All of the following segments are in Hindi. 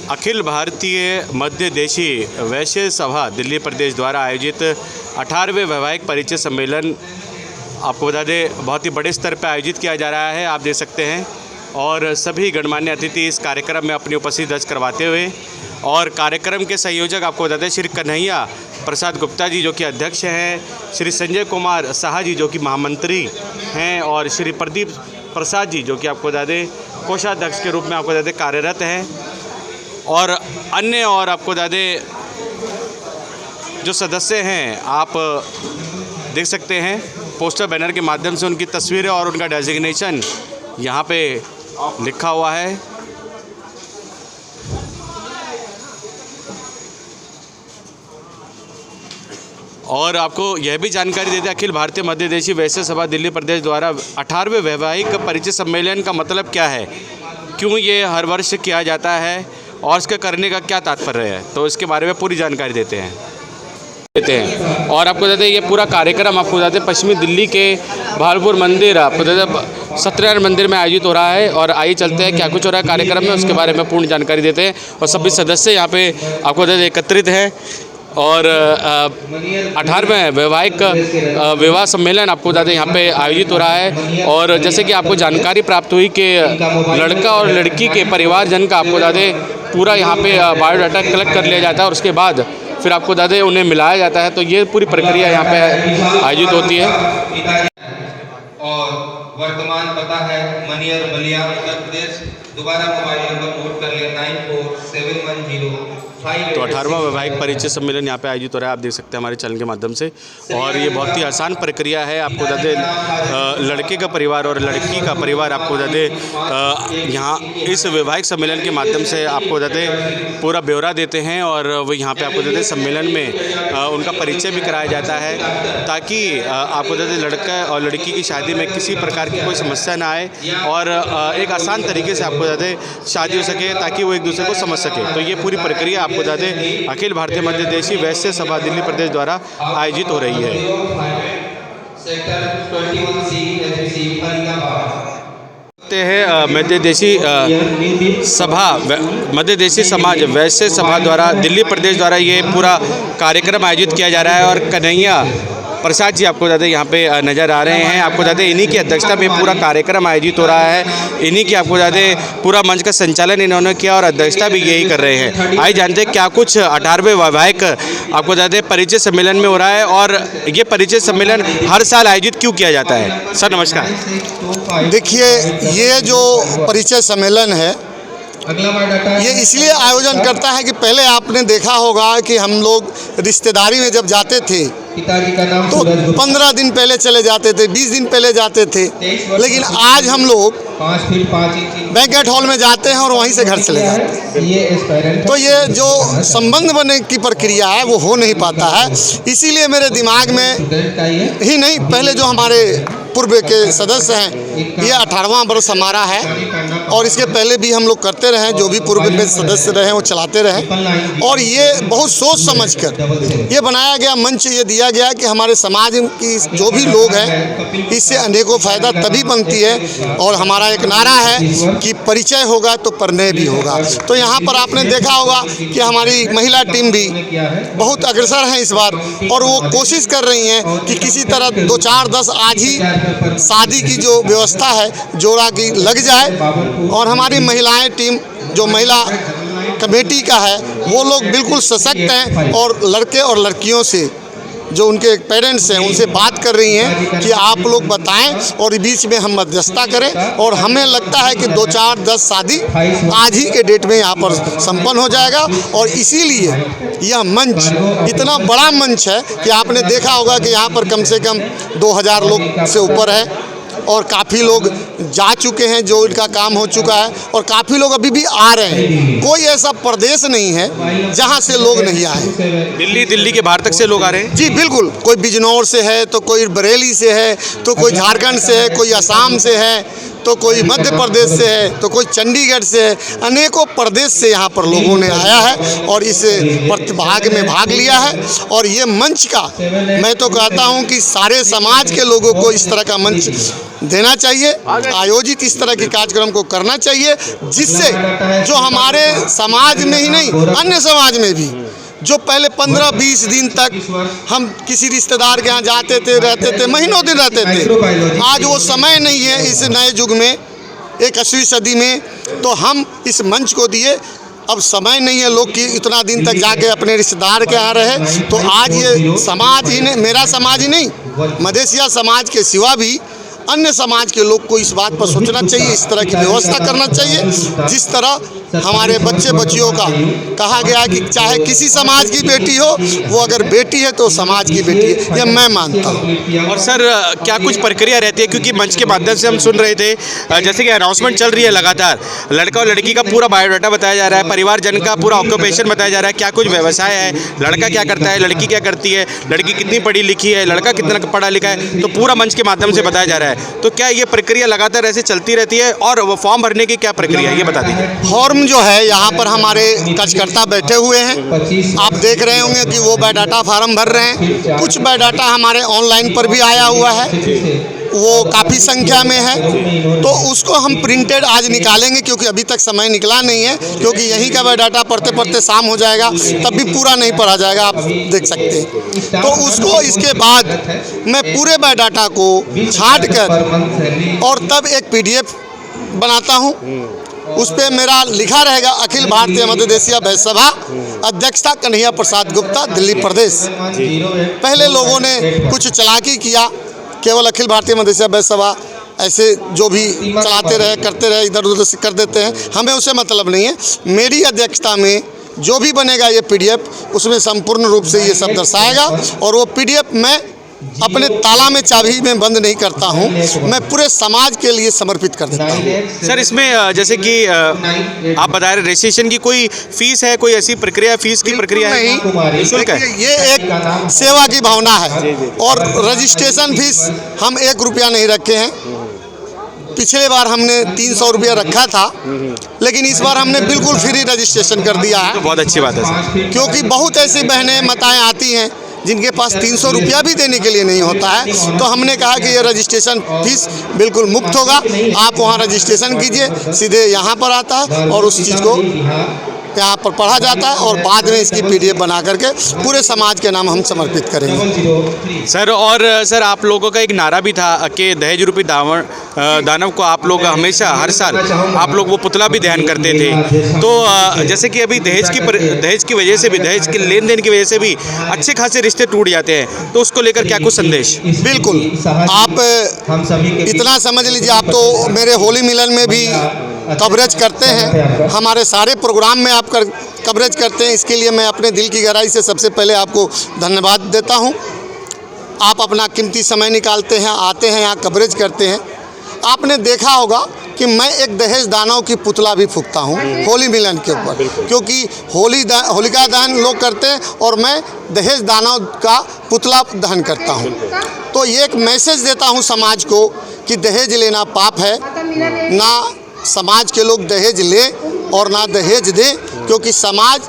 अखिल भारतीय मध्य देशी वैश्य सभा दिल्ली प्रदेश द्वारा आयोजित 18वें वैवाहिक परिचय सम्मेलन आपको बता दें बहुत ही बड़े स्तर पर आयोजित किया जा रहा है। आप देख सकते हैं और सभी गणमान्य अतिथि इस कार्यक्रम में अपनी उपस्थिति दर्ज करवाते हुए और कार्यक्रम के संयोजक आपको बता दें श्री कन्हैया प्रसाद गुप्ता जी जो कि अध्यक्ष हैं, श्री संजय कुमार साहा जी जो कि महामंत्री हैं और श्री प्रदीप प्रसाद जी जो कि आपको बता दें कोषाध्यक्ष के रूप में आपको बता दें कार्यरत हैं और अन्य और आपको बता दें जो सदस्य हैं आप देख सकते हैं पोस्टर बैनर के माध्यम से उनकी तस्वीरें और उनका डेजिग्नेशन यहाँ पे लिखा हुआ है। और आपको यह भी जानकारी देते हैं अखिल भारतीय मध्य देशी वैश्य सभा दिल्ली प्रदेश द्वारा 18वें वैवाहिक परिचय सम्मेलन का मतलब क्या है, क्यों ये हर वर्ष किया जाता है और इसके करने का क्या तात्पर्य है, तो इसके बारे में पूरी जानकारी देते हैं। और आपको बताते हैं ये पूरा कार्यक्रम आपको बताते हैं पश्चिमी दिल्ली के भागलपुर मंदिर आपको बताते सत्यनारायण मंदिर में आयोजित हो रहा है। और आइए चलते हैं क्या कुछ हो रहा है कार्यक्रम में, उसके बारे में पूर्ण जानकारी देते हैं। और सभी सदस्य यहाँ पे आपको बताते एकत्रित हैं और 18वें वैवाहिक विवाह सम्मेलन आपको बताते यहाँ पे आयोजित हो रहा है। और जैसे कि आपको जानकारी प्राप्त हुई कि लड़का और लड़की के परिवारजन का आपको बताते पूरा यहाँ पे बायोडाटा कलेक्ट कर लिया जाता है और उसके बाद फिर आपको दादे उन्हें मिलाया जाता है। तो ये पूरी प्रक्रिया यहाँ पे आयोजित होती है। और वर्तमान पता है मनियर बलिया उत्तर प्रदेश। दोबारा मोबाइल नंबर नोट कर लिया 947105। तो 18वां वैवाहिक परिचय सम्मेलन यहाँ पे आयोजित हो रहा है, आप देख सकते हैं हमारे चैनल के माध्यम से। और ये बहुत ही आसान प्रक्रिया है। आपको बता दें लड़के का परिवार और लड़की का परिवार आपको बता दें यहाँ इस वैवाहिक सम्मेलन के माध्यम से आपको बता दें पूरा ब्यौरा देते हैं और वो यहाँ पे आपको बता दें सम्मेलन में उनका परिचय भी कराया जाता है ताकि आपको बता दें लड़का और लड़की की शादी में किसी प्रकार की कोई समस्या ना आए और एक आसान तरीके से आपको बता दें शादी हो सके ताकि वो एक दूसरे को समझ सके। तो ये पूरी प्रक्रिया आपको बता दें अखिल भारतीय मध्य देशी वैश्य सभा दिल्ली प्रदेश द्वारा आयोजित हो रही है। मध्य देशी समाज वैश्य सभा द्वारा दिल्ली प्रदेश द्वारा ये पूरा कार्यक्रम आयोजित किया जा रहा है। और कन्हैया प्रसाद जी आपको बता दें यहाँ पे नज़र आ रहे हैं। आपको बता दें इन्हीं की अध्यक्षता में पूरा कार्यक्रम आयोजित हो रहा है। इन्हीं की आपको बता दें पूरा मंच का संचालन इन्होंने किया और अध्यक्षता भी यही कर रहे हैं। आइए जानते हैं क्या कुछ 18वें वैवाहिक आपको बता दें परिचय सम्मेलन में हो रहा है और ये परिचय सम्मेलन हर साल आयोजित क्यों किया जाता है। सर नमस्कार। देखिए ये जो परिचय सम्मेलन है ये इसलिए आयोजन करता है कि पहले आपने देखा होगा कि हम लोग रिश्तेदारी में जब जाते थे तो 15 दिन पहले चले जाते थे, 20 दिन पहले जाते थे, लेकिन आज हम लोग बैंक्वेट हॉल में जाते हैं और वहीं से घर चले जाते हैं। तो ये जो संबंध बनने की प्रक्रिया है वो हो नहीं पाता है। इसीलिए मेरे दिमाग में ही नहीं, पहले जो हमारे पूर्व के सदस्य हैं ये 18वां वर्ष हमारा है और इसके पहले भी हम लोग करते रहे, जो भी पूर्व में सदस्य रहे वो चलाते रहे। और ये बहुत सोच समझकर ये बनाया गया मंच, ये दिया गया कि हमारे समाज की जो भी लोग हैं इससे अनेकों फ़ायदा तभी बनती है। और हमारा एक नारा है कि परिचय होगा तो परिणय भी होगा। तो यहाँ पर आपने देखा होगा कि हमारी महिला टीम भी बहुत अग्रसर है इस बार और वो कोशिश कर रही हैं कि किसी तरह 2 4 10 आज ही शादी की जो व्यवस्था है जोड़ा की लग जाए। और हमारी महिलाएं टीम जो महिला कमेटी का है वो लोग बिल्कुल सशक्त हैं और लड़के और लड़कियों से जो उनके पेरेंट्स हैं उनसे बात कर रही हैं कि आप लोग बताएं और बीच में हम मध्यस्थता करें। और हमें लगता है कि 2 4 10 शादी आज ही के डेट में यहाँ पर संपन्न हो जाएगा। और इसीलिए यह मंच इतना बड़ा मंच है कि आपने देखा होगा कि यहाँ पर कम से कम 2000 लोग से ऊपर है और काफ़ी लोग जा चुके हैं, जो इनका काम हो चुका है और काफ़ी लोग अभी भी आ रहे हैं। कोई ऐसा प्रदेश नहीं है जहां से लोग नहीं आए। दिल्ली के बाहर तक से लोग आ रहे हैं जी बिल्कुल। कोई बिजनौर से है तो कोई बरेली से है तो कोई झारखंड से है, कोई असम से है, तो कोई मध्य प्रदेश से है, तो कोई चंडीगढ़ से है, अनेकों प्रदेश से यहाँ पर लोगों ने आया है और इस प्रतिभाग में भाग लिया है। और ये मंच का मैं तो कहता हूँ कि सारे समाज के लोगों को इस तरह का मंच देना चाहिए, आयोजित इस तरह के कार्यक्रम को करना चाहिए, जिससे जो हमारे समाज में ही नहीं अन्य समाज में भी जो पहले 15-20 दिन तक हम किसी रिश्तेदार के यहाँ जाते थे, रहते थे, महीनों दिन रहते थे, आज वो समय नहीं है इस नए युग में 21वीं सदी में, तो हम इस मंच को दिए। अब समय नहीं है लोग कि इतना दिन तक जाके अपने रिश्तेदार के यहाँ रहे, तो आज ये समाज ही नहीं, मेरा समाज ही नहीं, मधेसिया समाज के सिवा भी अन्य समाज के लोग को इस बात पर सोचना चाहिए, इस तरह की व्यवस्था करना चाहिए। जिस तरह हमारे बच्चे बच्चियों का कहा गया कि चाहे किसी समाज की बेटी हो, वो अगर बेटी है तो समाज की बेटी है, यह मैं मानता हूँ। और सर क्या कुछ प्रक्रिया रहती है, क्योंकि मंच के माध्यम से हम सुन रहे थे जैसे कि अनाउंसमेंट चल रही है लगातार, लड़का और लड़की का पूरा बायोडाटा बताया जा रहा है, परिवार जन का पूरा ऑक्यूपेशन बताया जा रहा है, क्या कुछ व्यवसाय है, लड़का क्या करता है, लड़की क्या करती है, लड़की कितनी पढ़ी लिखी है, लड़का कितना पढ़ा लिखा है, तो पूरा मंच के माध्यम से बताया जा रहा है। तो क्या ये प्रक्रिया लगातार ऐसे चलती रहती है, और वो फॉर्म भरने की क्या प्रक्रिया है ये बता दीजिए। फॉर्म जो है यहाँ पर हमारे कार्यकर्ता बैठे हुए हैं, आप देख रहे होंगे कि वो बायोडाटा फार्म भर रहे हैं। कुछ बायोडाटा हमारे ऑनलाइन पर भी आया हुआ है, वो काफ़ी संख्या में है, तो उसको हम प्रिंटेड आज निकालेंगे, क्योंकि अभी तक समय निकला नहीं है, क्योंकि यहीं का बायोडाटा पढ़ते पढ़ते शाम हो जाएगा, तब भी पूरा नहीं पढ़ा जाएगा, आप देख सकते हैं। तो उसको इसके बाद मैं पूरे बायोडाटा को छाँट कर और तब एक PDF बनाता हूँ, उस पर मेरा लिखा रहेगा अखिल भारतीय मध्यदेशीय वैश्य सभा, अध्यक्षता कन्हैया प्रसाद गुप्ता, दिल्ली प्रदेश। पहले लोगों ने कुछ चालाकी किया, केवल अखिल भारतीय मध्यदेशीय वैश्य सभा ऐसे जो भी चलाते रहे, करते रहे, इधर उधर से कर देते हैं, हमें उससे मतलब नहीं है। मेरी अध्यक्षता में जो भी बनेगा ये PDF, उसमें संपूर्ण रूप से ये सब दर्शाएगा, और वो PDF मैं अपने ताला में चाबी में बंद नहीं करता हूँ, मैं पूरे समाज के लिए समर्पित कर देता हूँ। सर इसमें जैसे कि आप बता रहे रजिस्ट्रेशन की कोई फीस है, कोई ऐसी प्रक्रिया, फीस की प्रक्रिया है? नहीं, शुल्क है? ये एक सेवा की भावना है, और रजिस्ट्रेशन फीस हम 1 रुपया नहीं रखे हैं। पिछले बार हमने 300 रुपया रखा था, लेकिन इस बार हमने बिल्कुल फ्री रजिस्ट्रेशन कर दिया है। तो बहुत अच्छी बात है सर, क्योंकि बहुत ऐसी बहनें माताएं आती हैं जिनके पास 300 रुपया भी देने के लिए नहीं होता है, तो हमने कहा कि ये रजिस्ट्रेशन फीस बिल्कुल मुफ्त होगा, आप वहाँ रजिस्ट्रेशन कीजिए, सीधे यहाँ पर आता है और उस चीज़ को यहाँ पर पढ़ा जाता है, और बाद में इसकी PDF बना करके पूरे समाज के नाम हम समर्पित करेंगे। सर और सर आप लोगों का एक नारा भी था कि दहेज रूपी दानव को आप लोग हमेशा हर साल आप लोग वो पुतला भी दहन करते थे, तो जैसे कि अभी दहेज की वजह से भी, दहेज के लेन देन की वजह से भी अच्छे खासे रिश्ते टूट जाते हैं, तो उसको लेकर क्या कुछ संदेश? बिल्कुल, आप इतना समझ लीजिए, आप तो मेरे होली मिलन में भी कवरेज करते हैं, हमारे सारे प्रोग्राम में आप कवरेज करते हैं, इसके लिए मैं अपने दिल की गहराई से सबसे पहले आपको धन्यवाद देता हूं। आप अपना कीमती समय निकालते हैं, आते हैं यहाँ कवरेज करते हैं। आपने देखा होगा कि मैं एक दहेज दानव की पुतला भी फूंकता हूँ होली मिलन के ऊपर, क्योंकि होलिका दहन लोग करते हैं और मैं दहेज दानव का पुतला दहन करता हूँ। तो ये एक मैसेज देता हूँ समाज को कि दहेज लेना पाप है, ना समाज के लोग दहेज ले और ना दहेज दे, क्योंकि समाज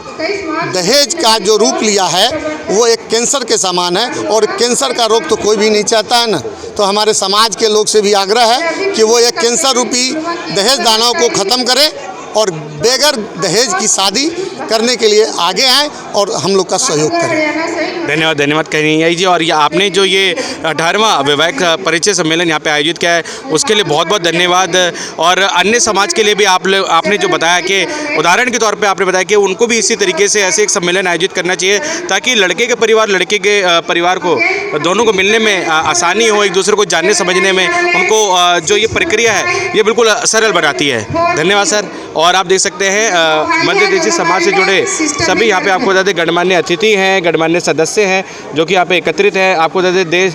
दहेज का जो रूप लिया है वो एक कैंसर के समान है, और कैंसर का रोग तो कोई भी नहीं चाहता है ना। तो हमारे समाज के लोग से भी आग्रह है कि वो एक कैंसर रूपी दहेज दानव को ख़त्म करें और बगैर दहेज की शादी करने के लिए आगे आएँ और हम लोग का सहयोग करें। धन्यवाद कन्हैया जी। और ये आपने जो ये 18वां वैवाहिक परिचय सम्मेलन यहाँ पे आयोजित किया है उसके लिए बहुत बहुत धन्यवाद। और अन्य समाज के लिए भी आपने जो बताया कि उदाहरण के तौर पे आपने बताया कि उनको भी इसी तरीके से ऐसे एक सम्मेलन आयोजित करना चाहिए, ताकि लड़के के परिवार लड़के के परिवार को दोनों को मिलने में आसानी हो, एक दूसरे को जानने समझने में उनको जो ये प्रक्रिया है ये बिल्कुल सरल बनाती है। धन्यवाद सर। और आप देख सकते हैं मध्य देशी समाज से जुड़े सभी यहाँ पे आपको बता दें गणमान्य अतिथि हैं, गणमान्य सदस्य हैं जो कि यहाँ पे एकत्रित हैं। आपको बता दें देश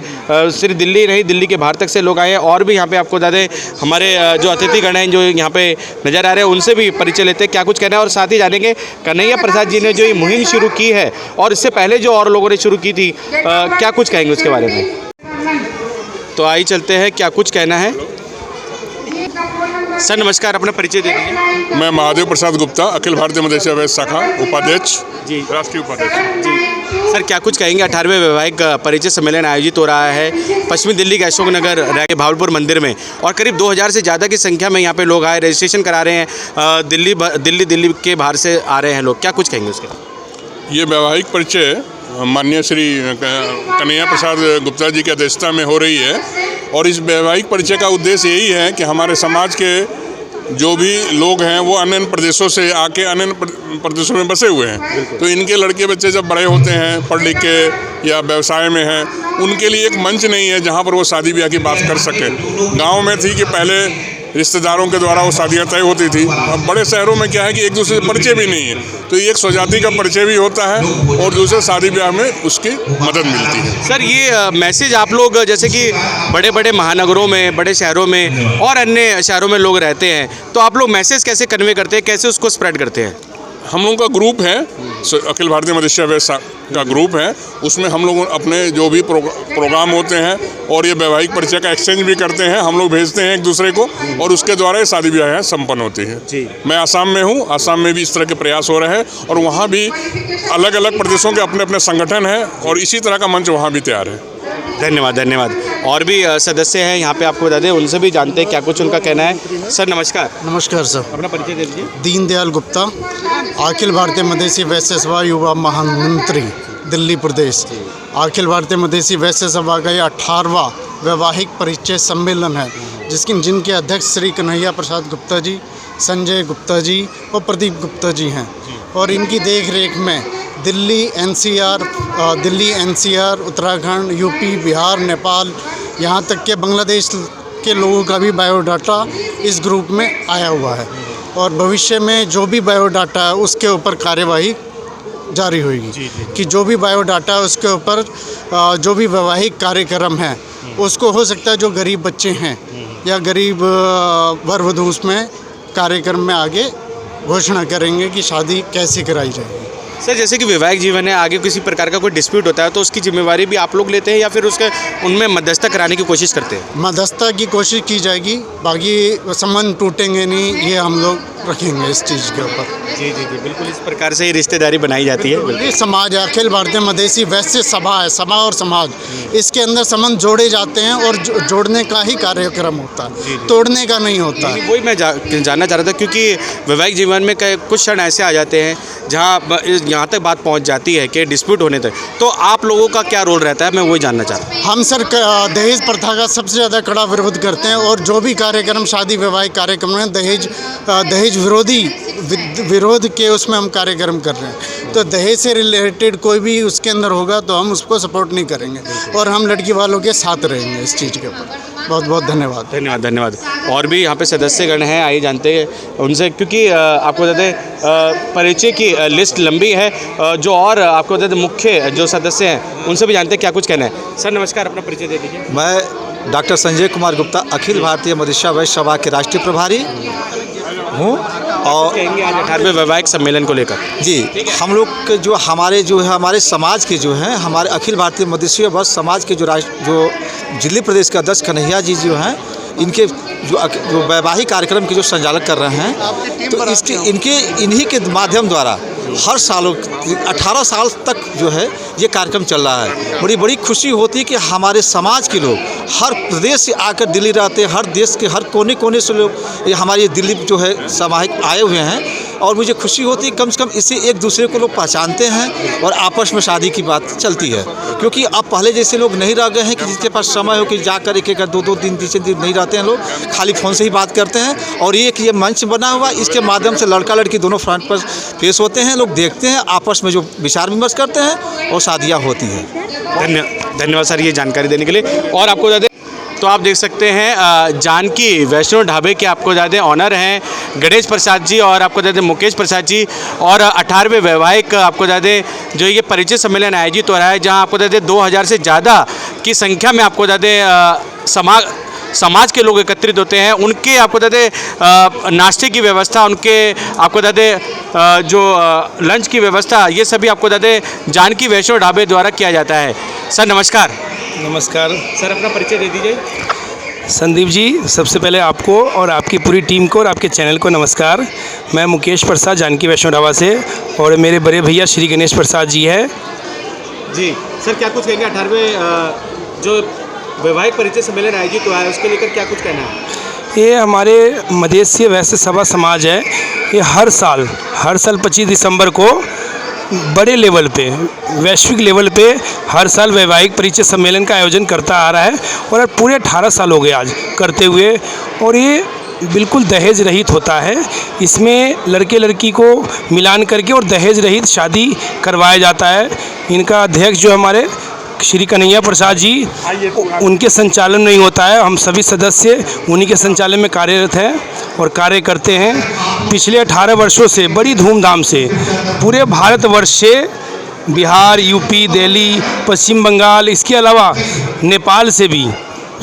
सिर्फ दिल्ली नहीं, दिल्ली के बाहर तक से लोग आए हैं। और भी यहाँ पे आपको बता दें हमारे जो अतिथिगण हैं जो यहाँ पे नज़र आ रहे हैं उनसे भी परिचय लेते हैं क्या कुछ कहना है। और साथ ही जानेंगे कन्हैया प्रसाद जी ने जो ये मुहिम शुरू की है और इससे पहले जो और लोगों ने शुरू की थी क्या कुछ कहेंगे उसके बारे में। तो आइए चलते हैं क्या कुछ कहना है। सर नमस्कार, अपना परिचय दे दीजिए। मैं महादेव प्रसाद गुप्ता, अखिल भारतीय मदेशी वैश्य शाखा उपाध्यक्ष, जी राष्ट्रीय उपाध्यक्ष। जी सर, क्या कुछ कहेंगे? 18वें वैवाहिक परिचय सम्मेलन आयोजित हो रहा है पश्चिमी दिल्ली के अशोक नगर के भावलपुर मंदिर में, और करीब 2000 से ज़्यादा की संख्या में यहाँ पे लोग आए, रजिस्ट्रेशन करा रहे हैं। दिल्ली के बाहर से आ रहे हैं लोग, क्या कुछ कहेंगे उसके? ये वैवाहिक परिचय माननीय श्री कन्हैया प्रसाद गुप्ता जी की अध्यक्षता में हो रही है, और इस वैवाहिक परिचय का उद्देश्य यही है कि हमारे समाज के जो भी लोग हैं वो अन्य प्रदेशों से आके अन्य प्रदेशों में बसे हुए हैं, तो इनके लड़के बच्चे जब बड़े होते हैं, पढ़ लिख के या व्यवसाय में हैं, उनके लिए एक मंच नहीं है जहाँ पर वो शादी ब्याह की बात कर सकें। गांव में थी कि पहले रिश्तेदारों के द्वारा वो शादियाँ तय होती थी, अब बड़े शहरों में क्या है कि एक दूसरे से परिचय भी नहीं है, तो एक स्वजाति का परिचय भी होता है और दूसरे शादी ब्याह में उसकी मदद मिलती है। सर, ये मैसेज आप लोग जैसे कि बड़े बड़े महानगरों में, बड़े शहरों में और अन्य शहरों में लोग रहते हैं, तो आप लोग मैसेज कैसे कन्वे करते हैं, कैसे उसको स्प्रेड करते हैं? हम लोगों का ग्रुप है, अखिल भारतीय मदेशी वैश्य का ग्रुप है, उसमें हम लोग अपने जो भी प्रोग्राम होते हैं और ये वैवाहिक परिचय का एक्सचेंज भी करते हैं, हम लोग भेजते हैं एक दूसरे को, और उसके द्वारा ये शादी ब्याह संपन्न होती है। जी। मैं आसाम में हूँ, आसाम में भी इस तरह के प्रयास हो रहे हैं, और वहाँ भी अलग अलग प्रदेशों के अपने अपने संगठन हैं, और इसी तरह का मंच वहाँ भी तैयार है। धन्यवाद, धन्यवाद। और भी सदस्य हैं यहाँ पे, आपको बता दें, उनसे भी जानते हैं क्या कुछ उनका कहना है। सर नमस्कार। नमस्कार सर, अपना परिचय दे दीजिए। दीनदयाल गुप्ता, अखिल भारतीय मदेशी वैश्य सभा युवा महामंत्री, दिल्ली प्रदेश। अखिल भारतीय मदेशी वैश्य सभा का ये 18वां वैवाहिक परिचय सम्मेलन है, जिनके अध्यक्ष श्री कन्हैया प्रसाद गुप्ता जी, संजय गुप्ता जी और प्रदीप गुप्ता जी हैं, और इनकी देख रेख में दिल्ली एनसीआर, उत्तराखंड, यूपी, बिहार, नेपाल, यहाँ तक के बांग्लादेश के लोगों का भी बायोडाटा इस ग्रुप में आया हुआ है, और भविष्य में जो भी बायोडाटा है उसके ऊपर कार्यवाही जारी होगी कि जो भी बायोडाटा है उसके ऊपर जो भी वैवाहिक कार्यक्रम है उसको, हो सकता है जो गरीब बच्चे हैं या गरीब वर वधू उसमें कार्यक्रम में आगे घोषणा करेंगे कि शादी कैसे कराई जाएगी। सर, जैसे कि वैवाहिक जीवन है, आगे किसी प्रकार का कोई डिस्प्यूट होता है तो उसकी जिम्मेवारी भी आप लोग लेते हैं या फिर उसके उनमें मध्यस्थता कराने की कोशिश करते हैं? मध्यस्थता की कोशिश की जाएगी, बाकी संबंध टूटेंगे नहीं, ये हम लोग रखेंगे इस चीज़ के ऊपर। जी जी जी, बिल्कुल इस प्रकार से ही रिश्तेदारी बनाई जाती है। ये समाज है, अखिल भारतीय मदेशी वैश्य सभा है, सभा और समाज, इसके अंदर संबंध जोड़े जाते हैं और जोड़ने का ही कार्यक्रम होता है, तोड़ने का नहीं होता है। वही मैं जानना चाह रहा था, क्योंकि वैवाहिक जीवन में कुछ क्षण ऐसे आ जाते हैं जहाँ यहाँ तक बात पहुँच जाती है कि डिस्प्यूट होने तक, तो आप लोगों का क्या रोल रहता है, मैं वही जानना चाहता हूँ। हम सर दहेज प्रथा का सबसे ज़्यादा कड़ा विरोध करते हैं, और जो भी कार्यक्रम शादी वैवाहिक कार्यक्रम में दहेज विरोध के उसमें हम कार्यक्रम कर रहे हैं, तो दहेज से रिलेटेड कोई भी उसके अंदर होगा तो हम उसको सपोर्ट नहीं करेंगे, और हम लड़की वालों के साथ रहेंगे इस चीज़ के ऊपर। बहुत बहुत धन्यवाद। धन्यवाद, धन्यवाद। और भी यहाँ पे सदस्यगण हैं, आइए जानते हैं उनसे, क्योंकि आपको बता दें परिचय की लिस्ट लंबी है, जो और आपको बता दें मुख्य जो सदस्य हैं उनसे भी जानते हैं क्या कुछ कहना है। सर नमस्कार, अपना परिचय दे दीजिए। मैं डॉक्टर संजय कुमार गुप्ता, अखिल भारतीय मदेशी वैश्य सभा के राष्ट्रीय प्रभारी हूँ, और कहेंगे आज 18वें वैवाहिक सम्मेलन को लेकर। जी, हम लोग के जो हमारे समाज के जो हैं, हमारे अखिल भारतीय मदेशी वैश्य समाज के जो दिल्ली प्रदेश के अध्यक्ष कन्हैया जी जो हैं, इनके जो वैवाहिक कार्यक्रम के जो संचालक कर रहे हैं, तो इन्हीं के माध्यम द्वारा हर साल 18 साल तक जो है ये कार्यक्रम चल रहा है। बड़ी खुशी होती है कि हमारे समाज के लोग हर प्रदेश से आकर दिल्ली रहते हैं, हर देश के हर कोने कोने से लोग हमारे दिल्ली जो है सामाजिक आए हुए हैं, और मुझे खुशी होती है कम से कम इससे एक दूसरे को लोग पहचानते हैं और आपस में शादी की बात चलती है। क्योंकि अब पहले जैसे लोग नहीं रह गए हैं कि जिसके पास समय हो कि जाकर एक दो तीन दिन नहीं रहते हैं, लोग खाली फ़ोन से ही बात करते हैं, और ये मंच बना हुआ, इसके माध्यम से लड़का लड़की दोनों फ्रंट पर फेस होते हैं, लोग देखते हैं, आपस में जो विचार विमर्श करते हैं और शादियाँ होती हैं। धन्यवाद सर ये जानकारी देने के लिए। और आपको बता दें, तो आप देख सकते हैं जानकी वैष्णो ढाबे के आपको बता दें ऑनर हैं गणेश प्रसाद जी, और आपको बता दें मुकेश प्रसाद जी, और 18वें वैवाहिक आपको बता दें जो ये परिचय सम्मेलन आयोजित हो रहा है, जहां आपको बता दें 2000 से ज़्यादा की संख्या में आपको बता दें समाज के लोग एकत्रित होते हैं। उनके आपको बता दें नाश्ते की व्यवस्था, उनके आपको बता दें जो लंच की व्यवस्था, ये सभी आपको बता दें जानकी वैष्णो ढाबे द्वारा किया जाता है। सर नमस्कार। नमस्कार सर, अपना परिचय दे दीजिए। संदीप जी, सबसे पहले आपको और आपकी पूरी टीम को और आपके चैनल को नमस्कार। मैं मुकेश प्रसाद जानकी वैष्णो ढाबा से, और मेरे बड़े भैया श्री गणेश प्रसाद जी है। जी सर, क्या कुछ कहेंगे 18वें जो वैवाहिक परिचय सम्मेलन आयोजित हुआ है उसके लेकर क्या कुछ कहना है? ये हमारे मदेशीय वैश्य सभा समाज है, ये हर साल 25 दिसंबर को बड़े लेवल पे, वैश्विक लेवल पे हर साल वैवाहिक परिचय सम्मेलन का आयोजन करता आ रहा है, और पूरे 18 साल हो गए आज करते हुए। और ये बिल्कुल दहेज रहित होता है। इसमें लड़के लड़की को मिलान करके और दहेज रहित शादी करवाया जाता है। इनका अध्यक्ष जो हमारे श्री कन्हैया प्रसाद जी, उनके संचालन में ही होता है। हम सभी सदस्य उन्हीं के संचालन में कार्यरत हैं और कार्य करते हैं। पिछले 18 वर्षों से बड़ी धूमधाम से पूरे भारतवर्ष से, बिहार, यूपी, दिल्ली, पश्चिम बंगाल, इसके अलावा नेपाल से भी,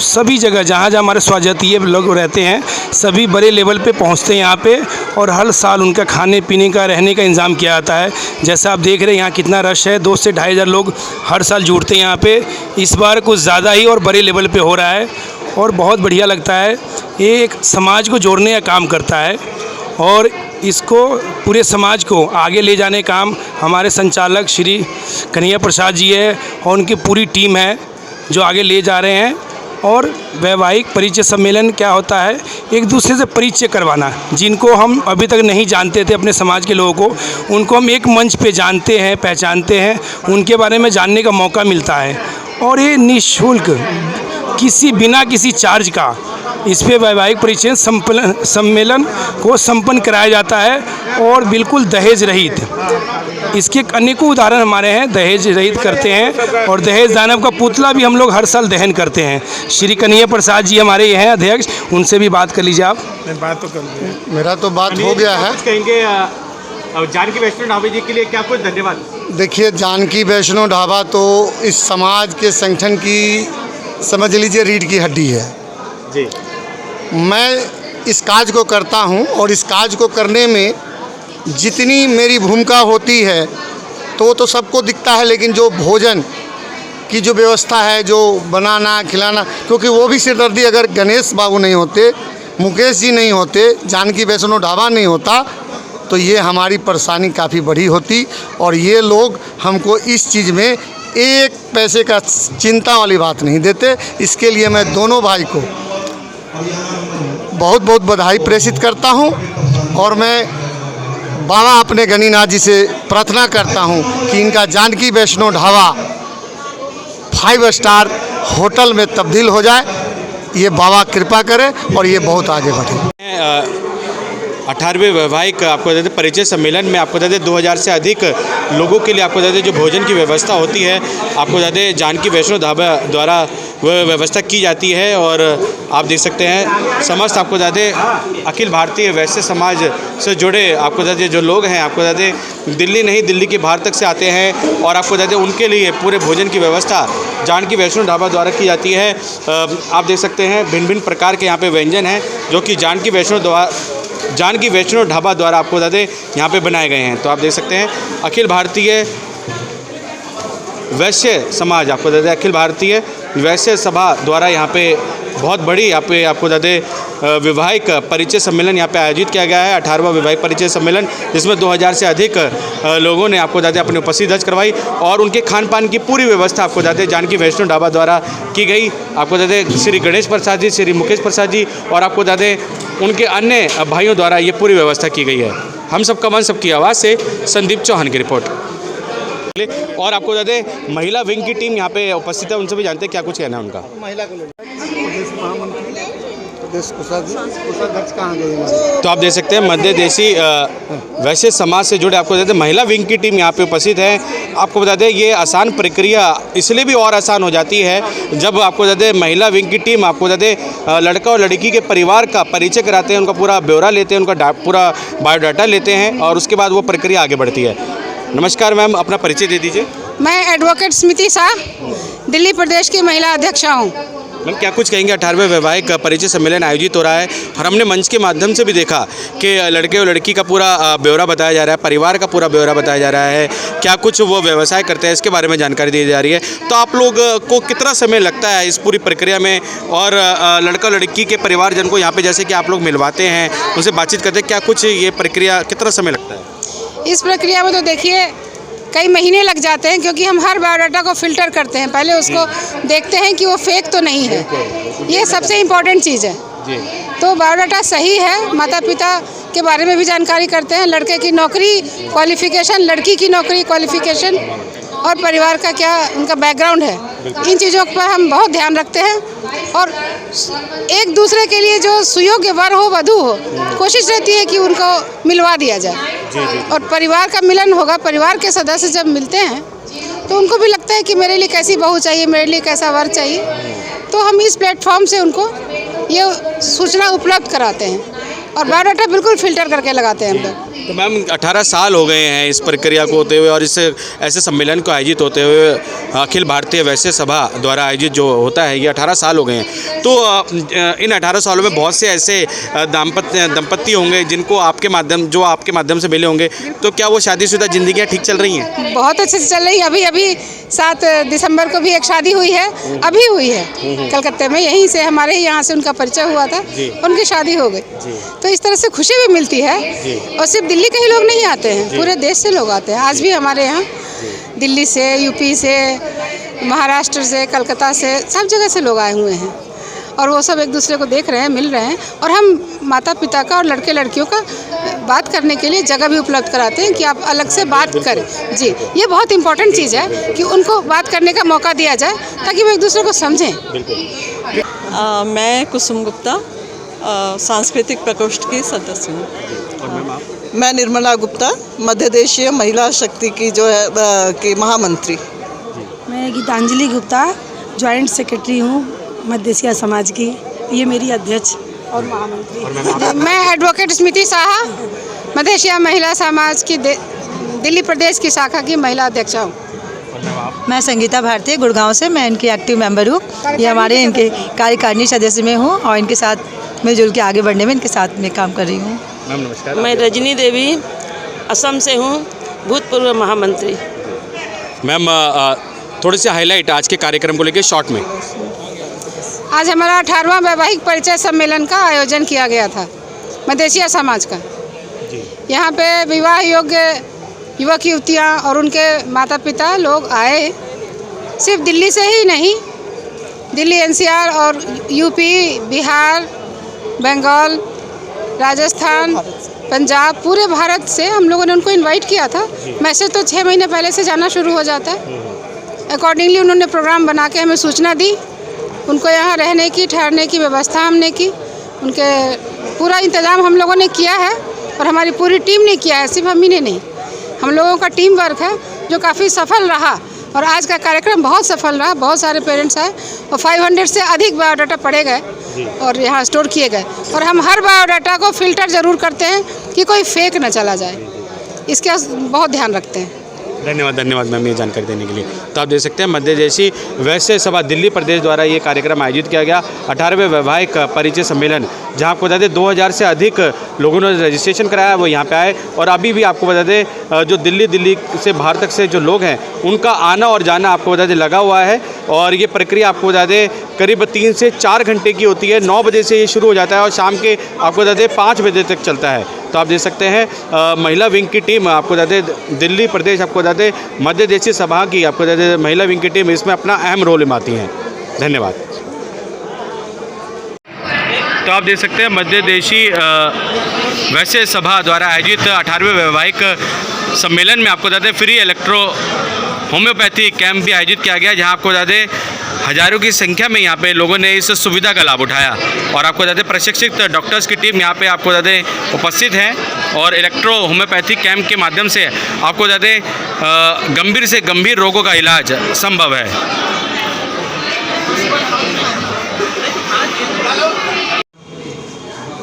सभी जगह जहाँ जहाँ हमारे स्वजातीय लोग रहते हैं सभी बड़े लेवल पे पहुँचते हैं यहाँ पे, और हर साल उनका खाने पीने का, रहने का इंतज़ाम किया जाता है। जैसा आप देख रहे हैं यहाँ कितना रश है, 2 से 2,500 लोग हर साल जुड़ते हैं यहाँ पे। इस बार कुछ ज़्यादा ही और बड़े लेवल पे हो रहा है और बहुत बढ़िया लगता है। ये एक समाज को जोड़ने का काम करता है, और इसको पूरे समाज को आगे ले जाने का काम हमारे संचालक श्री कन्हैया प्रसाद जी है और उनकी पूरी टीम है जो आगे ले जा रहे हैं। और वैवाहिक परिचय सम्मेलन क्या होता है? एक दूसरे से परिचय करवाना, जिनको हम अभी तक नहीं जानते थे, अपने समाज के लोगों को, उनको हम एक मंच पे जानते हैं, पहचानते हैं, उनके बारे में जानने का मौका मिलता है। और ये निःशुल्क, बिना किसी चार्ज का इस पे वैवाहिक परिचय सम्मेलन को संपन्न कराया जाता है, और बिल्कुल दहेज रहित। इसके अनेकों उदाहरण हमारे हैं, दहेज रहित करते हैं, और दहेज दानव का पुतला भी हम लोग हर साल दहन करते हैं। श्री कन्हैया प्रसाद जी हमारे ये हैं अध्यक्ष, उनसे भी बात कर लीजिए आप। बात तो कर लीजिए, मेरा तो बात हो गया है। कुछ कहेंगे जानकी वैष्णो ढाबा जी के लिए क्या कुछ? धन्यवाद। देखिए, जानकी वैष्णो ढाबा तो इस समाज के संगठन की, समझ लीजिए, रीढ़ की हड्डी है जी। मैं इस काज को करता हूं, और इस काज को करने में जितनी मेरी भूमिका होती है तो सबको दिखता है, लेकिन जो भोजन की जो व्यवस्था है, जो बनाना खिलाना, क्योंकि वो भी सिरदर्दी, अगर गणेश बाबू नहीं होते, मुकेश जी नहीं होते, जानकी वैष्णो ढाबा नहीं होता, तो ये हमारी परेशानी काफ़ी बड़ी होती। और ये लोग हमको इस चीज़ में एक पैसे का चिंता वाली बात नहीं देते। इसके लिए मैं दोनों भाई को बहुत बहुत बधाई प्रेषित करता हूं, और मैं बाबा अपने गणिनाथ जी से प्रार्थना करता हूं कि इनका जानकी वैष्णो ढाबा 5 स्टार होटल में तब्दील हो जाए। ये बाबा कृपा करे और ये बहुत आगे बढ़े। 18वें वैवाहिक आपको बता दें परिचय सम्मेलन में आपको बता दें 2000 से अधिक लोगों के लिए आपको बता दें जो भोजन की व्यवस्था होती है, आपको बता दें जानकी वैष्णो ढाबा द्वारा वह व्यवस्था की जाती है। और आप देख सकते हैं समस्त आपको बता दें अखिल भारतीय वैश्य समाज से जुड़े आपको बता दें जो लोग हैं, आपको बता दें दिल्ली नहीं, दिल्ली के बाहर तक से आते हैं, और आपको बता दें उनके लिए पूरे भोजन की व्यवस्था जानकी वैष्णो ढाबा द्वारा की जाती है। आप देख सकते हैं भिन्न भिन्न प्रकार के यहाँ पे व्यंजन हैं जो कि जानकी वैष्णो ढाबा द्वारा आपको बता दें यहाँ पे बनाए गए हैं। तो आप देख सकते हैं अखिल भारतीय वैश्य समाज, आपको बता दें अखिल भारतीय वैश्य सभा द्वारा यहाँ पे बहुत बड़ी यहाँ पे आपको बता दें वैवाहिक परिचय सम्मेलन यहाँ पे आयोजित किया गया है, 18वां वैवाहिक परिचय सम्मेलन, जिसमें 2000 से अधिक लोगों ने आपको बता दें अपनी उपस्थिति दर्ज करवाई, और उनके खान पान की पूरी व्यवस्था आपको बता दें जानकी वैष्णो ढाबा द्वारा की गई। आपको बता दें श्री गणेश प्रसाद जी, श्री मुकेश प्रसाद जी और आपको बता दें उनके अन्य भाइयों द्वारा ये पूरी व्यवस्था की गई है। हम सबका मन सबकी आवाज़ से संदीप चौहान की रिपोर्ट। और आपको बता दें महिला विंग की टीम यहाँ पे उपस्थित है, उनसे भी जानते हैं क्या कुछ कहना है उनका। महिला को कहाँ गए? तो आप देख सकते हैं मध्य देशी वैश्य समाज से जुड़े आपको बता दें महिला विंग की टीम यहाँ पे उपस्थित है। आपको बता दें ये आसान प्रक्रिया इसलिए भी और आसान हो जाती है जब आपको बता दें महिला विंग की टीम आपको बता दें लड़का और लड़की के परिवार का परिचय कराते हैं, उनका पूरा ब्यौरा लेते हैं, उनका पूरा बायोडाटा लेते हैं, और उसके बाद वो प्रक्रिया आगे बढ़ती है। नमस्कार मैम, अपना परिचय दे दीजिए। मैं एडवोकेट स्मृति शाह, दिल्ली प्रदेश की महिला अध्यक्षा हूँ। मैम क्या कुछ कहेंगे 18वें वैवाहिक परिचय सम्मेलन आयोजित हो रहा है और हमने मंच के माध्यम से भी देखा कि लड़के और लड़की का पूरा ब्यौरा बताया जा रहा है, परिवार का पूरा ब्यौरा बताया जा रहा है, क्या कुछ वो व्यवसाय करते हैं इसके बारे में जानकारी दी जा रही है। तो आप लोग को कितना समय लगता है इस पूरी प्रक्रिया में, और लड़का लड़की के परिवारजन को यहाँ पे जैसे कि आप लोग मिलवाते हैं, उनसे बातचीत करते हैं, क्या कुछ ये प्रक्रिया कितना समय लगता है? इस प्रक्रिया में तो देखिए कई महीने लग जाते हैं, क्योंकि हम हर बायोडाटा को फ़िल्टर करते हैं, पहले उसको देखते हैं कि वो फेक तो नहीं है, ये सबसे इम्पोर्टेंट चीज़ है। तो बायोडाटा सही है, माता पिता के बारे में भी जानकारी करते हैं, लड़के की नौकरी क्वालिफ़िकेशन, लड़की की नौकरी क्वालिफ़िकेशन और परिवार का क्या उनका बैकग्राउंड है, इन चीज़ों पर हम बहुत ध्यान रखते हैं। और एक दूसरे के लिए जो सुयोग्य वर हो, वधू हो, कोशिश रहती है कि उनको मिलवा दिया जाए और परिवार का मिलन होगा। परिवार के सदस्य जब मिलते हैं तो उनको भी लगता है कि मेरे लिए कैसी बहू चाहिए, मेरे लिए कैसा वर चाहिए, तो हम इस प्लेटफॉर्म से उनको ये सूचना उपलब्ध कराते हैं और बायोडाटा बिल्कुल फ़िल्टर करके लगाते हैं हम लोग। तो मैम 18 साल हो गए हैं इस प्रक्रिया को होते हुए और इस ऐसे सम्मेलन को आयोजित होते हुए, अखिल भारतीय वैश्य सभा द्वारा आयोजित जो होता है, ये 18 साल हो गए हैं। तो इन 18 सालों में बहुत से ऐसे दंपत्ति होंगे जिनको आपके माध्यम से मिले होंगे, तो क्या वो शादीशुदा जिंदगियां ठीक चल रही हैं? बहुत अच्छे से चल रही है। अभी 7 दिसंबर को भी एक शादी हुई है, अभी हुई है कलकत्ते में, यहीं से हमारे ही यहाँ से उनका परिचय हुआ था, उनकी शादी हो गई। तो इस तरह से खुशी भी मिलती है और सिर्फ दिल्ली के ही लोग नहीं आते हैं, पूरे देश से लोग आते हैं। आज भी हमारे यहाँ दिल्ली से, यूपी से, महाराष्ट्र से, कलकत्ता से, सब जगह से लोग आए हुए हैं और वो सब एक दूसरे को देख रहे हैं, मिल रहे हैं। और हम माता पिता का और लड़के लड़कियों का बात करने के लिए जगह भी उपलब्ध कराते हैं कि आप अलग से बात करें। जी, ये बहुत इंपॉर्टेंट चीज़ है कि उनको बात करने का मौका दिया जाए ताकि वो एक दूसरे को समझें। मैं कुसुम गुप्ता, सांस्कृतिक प्रकोष्ठ की सदस्य हूँ। मैं निर्मला गुप्ता, मध्य देशीय महिला शक्ति की जो है की महामंत्री। मैं गीतांजलि गुप्ता, जॉइंट सेक्रेटरी हूँ मध्य एशिया समाज की, ये मेरी अध्यक्ष और महामंत्री। मैं एडवोकेट स्मृति साहा, मध्य एशिया महिला समाज की दिल्ली प्रदेश की शाखा की महिला अध्यक्ष हूँ। मैं संगीता भारती, गुड़गांव से, मैं इनकी एक्टिव मेंबर हूँ। ये हमारे इनके कार्यकारिणी सदस्य में हूँ और इनके साथ मिलजुल के आगे बढ़ने में इनके साथ में काम कर रही हूँ। मैम नमस्कार। मैं रजनी देवी, असम से हूँ, भूतपूर्व महामंत्री। मैम थोड़ी सी हाईलाइट आज के कार्यक्रम को लेकर शॉर्ट में। आज हमारा 18वां वैवाहिक परिचय सम्मेलन का आयोजन किया गया था मध्य एशिया समाज का। यहाँ पे विवाह योग्य युवक युवतियाँ और उनके माता पिता लोग आए, सिर्फ दिल्ली से ही नहीं, दिल्ली एनसीआर और यूपी, बिहार, बंगाल, राजस्थान, पंजाब, पूरे भारत से हम लोगों ने उनको इनवाइट किया था। मैसेज तो 6 महीने पहले से जाना शुरू हो जाता है। अकॉर्डिंगली उन्होंने प्रोग्राम बना के हमें सूचना दी, उनको यहाँ रहने की, ठहरने की व्यवस्था हमने की, उनके पूरा इंतज़ाम हम लोगों ने किया है और हमारी पूरी टीम ने किया है, सिर्फ हम ही ने नहीं, हम लोगों का टीम वर्क है जो काफ़ी सफल रहा। और आज का कार्यक्रम बहुत सफल रहा, बहुत सारे पेरेंट्स आए और 500 से अधिक बायोडाटा पढ़े गए और यहाँ स्टोर किए गए। और हम हर बायोडाटा को फ़िल्टर ज़रूर करते हैं कि कोई फेक न चला जाए, इसका बहुत ध्यान रखते हैं। धन्यवाद मैम ये जानकारी देने के लिए। तो आप देख सकते हैं मध्य देशी वैश्य सभा दिल्ली प्रदेश द्वारा ये कार्यक्रम आयोजित किया गया, 18वें वैवाहिक परिचय सम्मेलन, जहां आपको बता दें 2000 से अधिक लोगों ने रजिस्ट्रेशन कराया, वो यहाँ पे आए। और अभी भी आपको बता दें जो दिल्ली से बाहर तक से जो लोग हैं उनका आना और जाना आपको बता दें लगा हुआ है। और ये प्रक्रिया आपको बता दें करीब 3 से 4 घंटे की होती है। 9 बजे से ये शुरू हो जाता है और शाम के आपको बता दें 5 बजे तक चलता है। तो आप देख सकते हैं महिला विंग की टीम आपको बता दें दिल्ली प्रदेश आपको बता दें मध्य देशी सभा की आपको बता दें महिला विंग की टीम इसमें अपना अहम रोल निभाती हैं। धन्यवाद। तो आप देख सकते हैं मध्य देशी वैश्य सभा द्वारा आयोजित 18वें वैवाहिक सम्मेलन में आपको बता दें फ्री इलेक्ट्रो होम्योपैथी कैंप भी आयोजित किया गया, जहां आपको बता दें हज़ारों की संख्या में यहाँ पे लोगों ने इस सुविधा का लाभ उठाया। और आपको बता दें प्रशिक्षित डॉक्टर्स की टीम यहाँ पे आपको बता दें उपस्थित है और इलेक्ट्रो होम्योपैथी कैंप के माध्यम से आपको बता दें गंभीर से गंभीर रोगों का इलाज संभव है।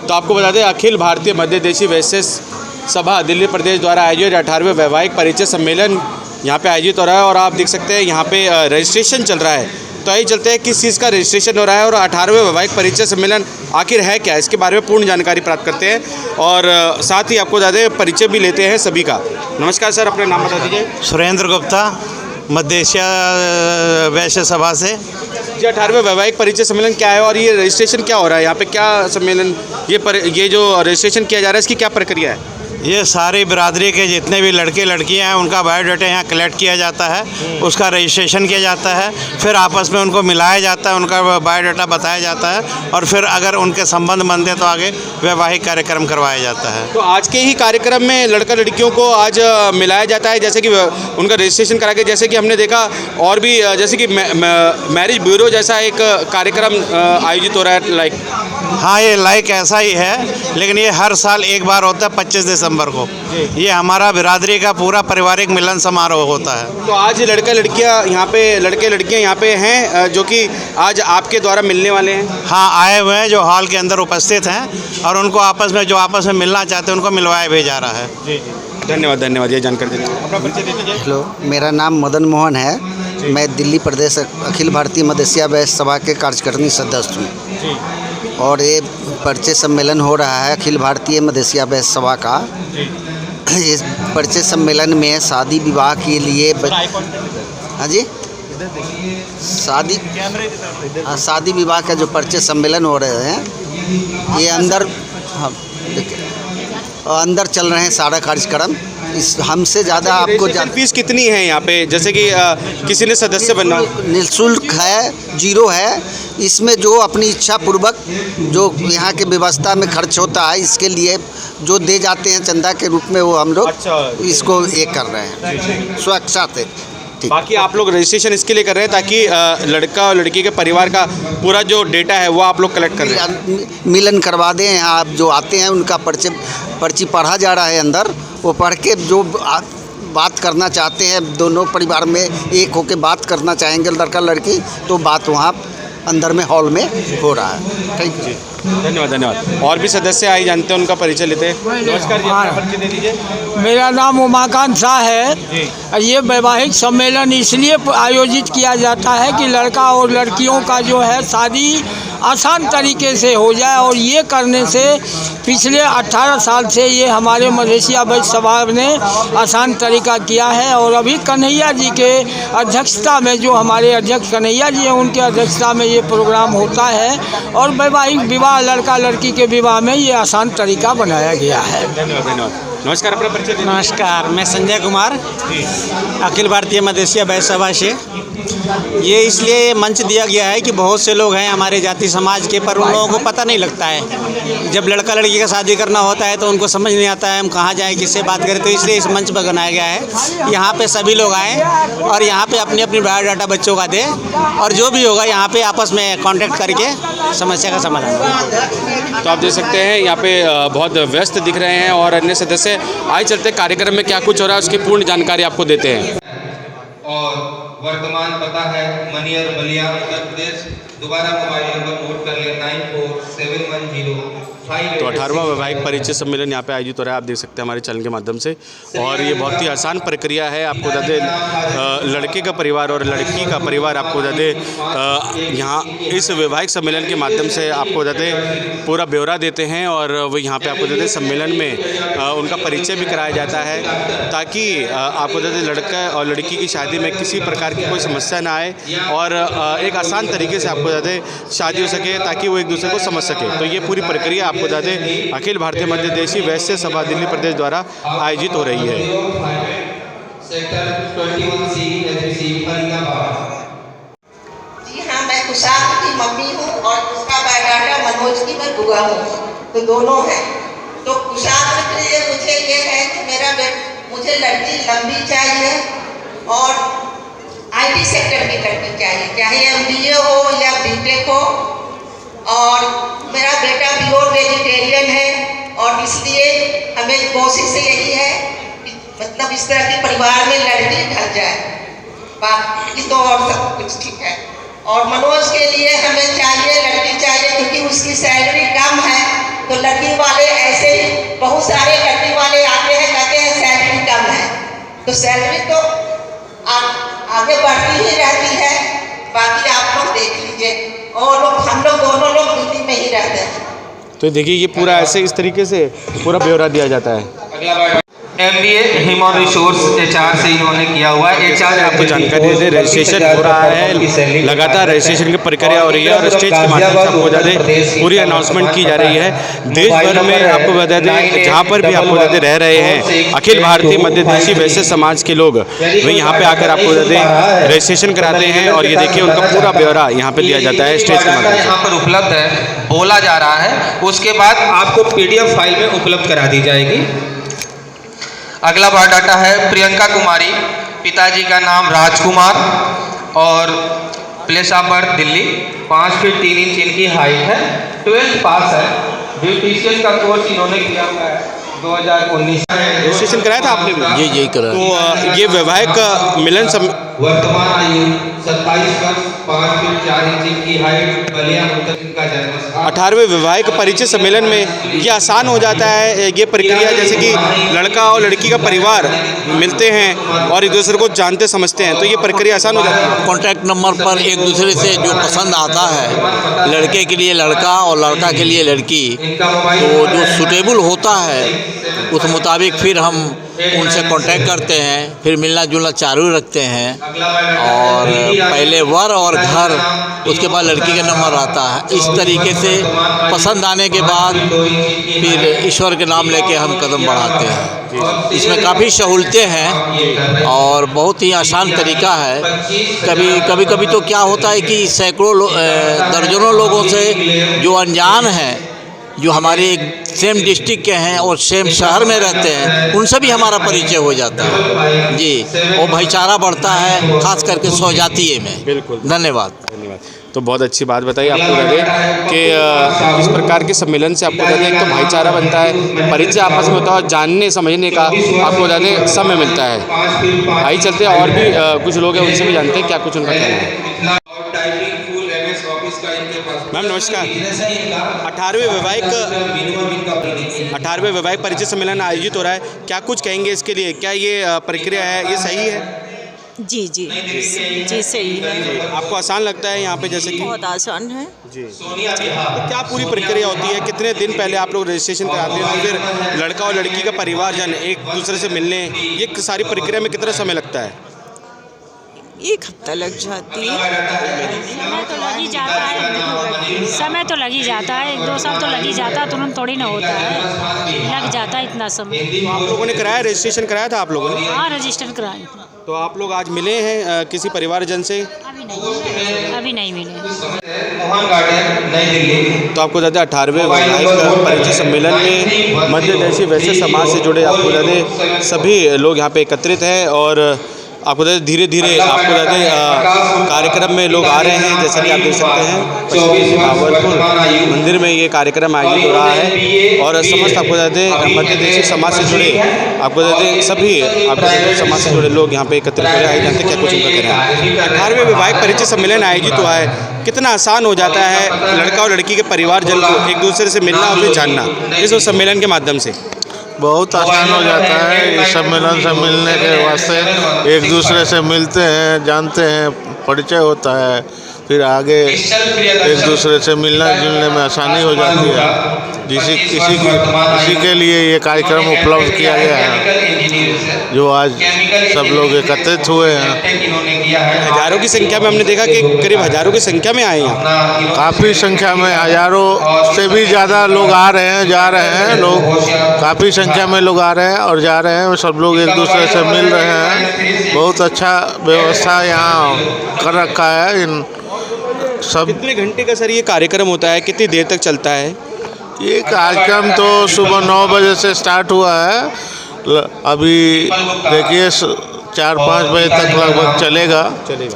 तो आपको बता दें अखिल भारतीय मध्य देशी वैश्य सभा दिल्ली प्रदेश द्वारा आयोजित 18वें वैवाहिक परिचय सम्मेलन यहाँ पे आयोजित हो रहा है और आप देख सकते हैं यहाँ पे रजिस्ट्रेशन चल रहा है। तो आइए चलते हैं किस चीज़ का रजिस्ट्रेशन हो रहा है और 18वें वैवाहिक परिचय सम्मेलन आखिर है क्या, इसके बारे में पूर्ण जानकारी प्राप्त करते हैं और साथ ही आपको ज़्यादा परिचय भी लेते हैं सभी का। नमस्कार सर, अपना नाम बता दीजिए। सुरेंद्र गुप्ता, मध्य एशिया वैश्य सभा से। जी, 18वें वैवाहिक परिचय सम्मेलन क्या है और ये रजिस्ट्रेशन क्या हो रहा है यहाँ पे, क्या सम्मेलन ये जो रजिस्ट्रेशन किया जा रहा है इसकी क्या प्रक्रिया है? ये सारी बिरादरी के जितने भी लड़के लड़कियां हैं उनका बायोडाटा यहाँ कलेक्ट किया जाता है, उसका रजिस्ट्रेशन किया जाता है, फिर आपस में उनको मिलाया जाता है, उनका बायोडाटा बताया जाता है और फिर अगर उनके संबंध बनते तो आगे वैवाहिक कार्यक्रम करवाया जाता है। तो आज के ही कार्यक्रम में लड़का लड़कियों को आज मिलाया जाता है, जैसे कि उनका रजिस्ट्रेशन करा के, जैसे कि हमने देखा और भी जैसे कि मैरिज ब्यूरो जैसा एक कार्यक्रम आयोजित हो रहा है लाइक। हाँ, ये लाइक ऐसा ही है, लेकिन ये हर साल एक बार होता है 25 दिसंबर को। ये हमारा बिरादरी का पूरा पारिवारिक मिलन समारोह होता है। तो आज लड़के लड़कियां यहाँ पे हैं जो कि आज आपके द्वारा मिलने वाले हैं। हाँ, आए हुए हैं जो हॉल के अंदर उपस्थित हैं और उनको आपस में मिलना चाहते हैं उनको मिलवाया भी जा रहा है। जी जी, धन्यवाद ये जानकारी देने। अपना परिचय दे दीजिए। हेलो, मेरा नाम मदन मोहन है। मैं दिल्ली प्रदेश अखिल भारतीय मध्य एशिया वैश्य सभा के कार्यकारिणी सदस्य हूँ और ये परिचय सम्मेलन हो रहा है अखिल भारतीय मध्य एशिया वैश्य सभा का। इस परिचय सम्मेलन में शादी विवाह के लिए हाँ जी, शादी विवाह का जो परिचय सम्मेलन हो रहे हैं ये अंदर चल रहे हैं सारा कार्यक्रम। इस हमसे ज़्यादा आपको फीस कितनी है यहाँ पे, जैसे कि किसी ने सदस्य बनना? निःशुल्क है, 0 है। इसमें जो अपनी इच्छा पूर्वक जो यहाँ के व्यवस्था में खर्च होता है इसके लिए जो दे जाते हैं चंदा के रूप में, वो हम लोग इसको ये कर रहे हैं सुरक्षा से। बाकी आप लोग रजिस्ट्रेशन इसके लिए कर रहे हैं ताकि लड़का और लड़की के परिवार का पूरा जो डेटा है वो आप लोग कलेक्ट कर रहे हैं, मिलन करवा दें। यहाँ आप जो आते हैं उनका पर्ची पढ़ा जा रहा है अंदर, वो पढ़ के जो बात करना चाहते हैं, दोनों परिवार में एक होकर बात करना चाहेंगे लड़का लड़की, तो बात वहाँ अंदर में हॉल में हो रहा है। थैंक यू, धन्यवाद। और भी सदस्य आए जानते हैं, उनका परिचय लेते हैं। नमस्कार जी, अपना परिचय दे दीजिए। मेरा नाम उमाकांत शाह है। ये वैवाहिक सम्मेलन इसलिए आयोजित किया जाता है कि लड़का और लड़कियों का जो है शादी आसान तरीके से हो जाए और ये करने से पिछले 18 साल से ये हमारे मध्य एशिया वैश्य सभा ने आसान तरीका किया है और अभी कन्हैया जी के अध्यक्षता में, जो हमारे अध्यक्ष कन्हैया जी हैं उनके अध्यक्षता में ये प्रोग्राम होता है और वैवाहिक विवाह लड़का लड़की के विवाह में ये आसान तरीका बनाया गया है। धन्यवाद। नमस्कार, अपना परिचय दीजिए। नमस्कार, मैं संजय कुमार, अखिल भारतीय मध्य एशिया वैश्य सभा से। ये इसलिए मंच दिया गया है कि बहुत से लोग हैं हमारे जाति समाज के, पर उन लोगों को पता नहीं लगता है। जब लड़का लड़की का शादी करना होता है तो उनको समझ नहीं आता है हम कहाँ जाएं, किससे बात करें, तो इसलिए इस मंच पर बनाया गया है। यहाँ पे सभी लोग आएँ और यहाँ पे अपनी अपनी बायोडाटा बच्चों का दें और जो भी होगा यहाँ पे आपस में कॉन्टेक्ट करके समस्या का समाधान। तो आप देख सकते हैं यहाँ पे बहुत व्यस्त दिख रहे हैं और अन्य सदस्य आए। चलते कार्यक्रम में क्या कुछ हो रहा है उसकी पूर्ण जानकारी आपको देते हैं। और वर्तमान पता है मनियर बलिया उत्तर प्रदेश। दोबारा मोबाइल नंबर नोट कर लें 947105। तो 18वां वैवाहिक परिचय सम्मेलन यहाँ पे आयोजित हो रहा है, आप देख सकते हैं हमारे चैनल के माध्यम से। और ये बहुत ही आसान प्रक्रिया है। आपको ज़्यादा लड़के का परिवार और लड़की का परिवार आपको ज़्यादा यहाँ इस वैवाहिक सम्मेलन के माध्यम से आपको ज़्यादा पूरा ब्यौरा देते हैं और वो यहाँ पे आपको ज़्यादा सम्मेलन में उनका परिचय भी कराया जाता है ताकि आपको ज़्यादा लड़का और लड़की की शादी में किसी प्रकार की कोई समस्या ना आए और एक आसान तरीके से आपको ज़्यादा शादी हो सके ताकि वो एक दूसरे को समझ सके। तो ये पूरी प्रक्रिया आपको ज़्यादा अखिल भारतीय मध्य देशी वैश्य सभा दिल्ली प्रदेश द्वारा आयोजित हो रही है। सेक्टर 21C जी हाँ, मैं कुशाल की मम्मी हूँ और उसका बायोडाटा मनोज की मैं बुआ हूँ, तो दोनों हैं। तो कुशाल के लिए मुझे ये है कि मुझे लड़की लंबी चाहिए और IT सेक्टर की लड़की चाहिए, चाहे MBA हो या BTech हो। और मेरा बेटा प्योर वेजिटेरियन है और इसलिए हमें कोशिश यही है कि मतलब इस तरह के परिवार में लड़की ढल जाए, बाकी तो और सब कुछ ठीक है। और मनोज के लिए हमें चाहिए लड़की चाहिए क्योंकि उसकी सैलरी कम है। तो लड़की वाले ऐसे ही बहुत सारे लड़की वाले आते हैं, कहते हैं सैलरी कम है, तो सैलरी तो आगे बढ़ती ही रहती है। बाकी आप लोग देख लीजिए, और लोग हम लोग दोनों लोग दिल्ली में ही रहते हैं। तो देखिए ये पूरा ऐसे इस तरीके से पूरा ब्यौरा दिया जाता है। MBA ह्यूमन रिसोर्स HR से इन्होंने किया हुआ है। HR आपको जानकारी दे दें, रजिस्ट्रेशन हो रहा है, लगातार रजिस्ट्रेशन की प्रक्रिया हो रही है और स्टेज के माध्यम से आपको बता दें पूरी अनाउंसमेंट की जा रही है। देश भर में आपको बता दें जहाँ पर भी आपको बता दें रह रहे हैं अखिल भारतीय मध्यदेशी वैश्य समाज के लोग, वे यहाँ पे आकर आपको बता दें रजिस्ट्रेशन कराते हैं और ये देखिए उनका पूरा ब्यौरा यहाँ पे दिया जाता है स्टेज के माध्यम से। यहाँ पर उपलब्ध है, बोला जा रहा है, उसके बाद आपको PDF फाइल में उपलब्ध करा दी जाएगी। अगला बायोडाटा है प्रियंका कुमारी, पिताजी का नाम राजकुमार और place of birth Delhi, 5 feet 3 inch इनकी हाइट है, 12th पास है, ब्यूटिशियन का कोर्स इन्होंने किया हुआ है 2019। रजिस्ट्रेशन कराया था आपने भी? यही करा। तो ये वैवाहिक मिलन वर्तमान आयु 27 वर्ष, 5 फीट 4 इंच इनकी हाइट, बलिया उत्तर इनका जन्म स्थान। 18वें वैवाहिक परिचय सम्मेलन में ये आसान हो जाता है ये प्रक्रिया, जैसे कि लड़का और लड़की का परिवार मिलते हैं और एक दूसरे को जानते समझते हैं, तो ये प्रक्रिया आसान हो जाती है। कॉन्टैक्ट नंबर पर एक दूसरे से जो पसंद आता है, लड़के के लिए लड़का और लड़का के लिए लड़की, तो जो सूटेबल होता है उस मुताबिक फिर हम उनसे कांटेक्ट करते हैं, फिर मिलना जुलना चालू रखते हैं और पहले वर और घर, उसके बाद लड़की का नंबर आता है। इस तरीके से पसंद आने के बाद फिर ईश्वर के नाम लेके हम कदम बढ़ाते हैं। इसमें काफ़ी सहूलतें हैं और बहुत ही आसान तरीका है। कभी कभी तो क्या होता है कि सैकड़ों दर्जनों लोगों से जो अनजान हैं, जो हमारे सेम डिस्ट्रिक्ट के हैं और सेम शहर में रहते हैं, उनसे भी हमारा परिचय हो जाता है जी, और भाईचारा बढ़ता है, खास करके स्वजातीय में। बिल्कुल, धन्यवाद। तो बहुत अच्छी बात बताई आपको लगे कि इस प्रकार के सम्मेलन से आपको लगे एक तो भाईचारा बनता है, परिचय आपस में होता है, जानने समझने का आपको लगे समय मिलता है। आई चलते हैं और भी कुछ लोग हैं, उनसे भी जानते हैं क्या कुछ उनका कहना है। मैम नमस्कार, 18वें वैवाहिक परिचय सम्मेलन आयोजित हो रहा है, क्या कुछ कहेंगे इसके लिए? क्या ये प्रक्रिया है, ये सही है? जी जी जी सही है। आपको आसान लगता है यहाँ पे? जैसे कि बहुत आसान है जी। तो क्या पूरी प्रक्रिया होती है? कितने दिन पहले आप लोग रजिस्ट्रेशन कराते हैं, फिर लड़का और लड़की का परिवारजन एक दूसरे से मिलने, ये सारी प्रक्रिया में कितना समय लगता है? 1 हफ्ता लग जाती है। समय तो लग ही जाता है, समय तो लग ही जाता है, 1-2 साल तो लग ही जाता है, तुरंत थोड़ी ना होता है, लग जाता है इतना समय। तो आप लोगों ने कराया, रजिस्ट्रेशन कराया था आप लोगों ने? हाँ रजिस्टर कराए। तो आप लोग आज मिले हैं किसी परिवारजन से? अभी नहीं मिले। मोहन गार्डन नई दिल्ली। तो आपको ज़्यादा 18वें वैवाहिक परिचय सम्मेलन में मध्यदेशी वैश्य समाज से जुड़े आपको ज़्यादा सभी लोग यहाँ पे एकत्रित हैं और आपको धीरे धीरे आपको कार्यक्रम में लोग आ रहे हैं। जैसे कि आप देख सकते हैं पावरपुर मंदिर में ये कार्यक्रम आयोजित हो रहा है और समस्त आपको मध्यदेशी समाज से जुड़े आपको सभी आपको समाज से जुड़े लोग यहाँ पे एकत्रित हो रहे हैं। जानते क्या कुछ उनका कहना है। 18वें वैवाहिक परिचय सम्मेलन आयोजित हुआ है, कितना आसान हो जाता है लड़का और लड़की के परिवारजन को एक दूसरे से मिलना और फिर जानना इस सम्मेलन के माध्यम से? बहुत आसान हो जाता है। इस सम्मेलन से मिलने के वास्ते एक दूसरे से मिलते हैं, जानते हैं, परिचय होता है, फिर आगे एक दूसरे से मिलना जुलने में आसानी हो जाती है। इसी के लिए ये कार्यक्रम उपलब्ध किया गया है, जो आज सब लोग एकत्रित हुए हैं। हजारों की संख्या में हमने देखा कि करीब हजारों की संख्या में आए हैं। काफ़ी संख्या में, हजारों से भी ज़्यादा लोग आ रहे हैं, जा रहे हैं लोग, काफ़ी संख्या में लोग आ रहे हैं और जा रहे हैं। सब लोग एक दूसरे से मिल रहे हैं। बहुत अच्छा व्यवस्था यहाँ कर रखा है। इन सब कितने घंटे का सर ये कार्यक्रम होता है, कितनी देर तक चलता है? ये कार्यक्रम तो सुबह 9 बजे से स्टार्ट हुआ है, अभी देखिए 4-5 बजे तक लगभग चलेगा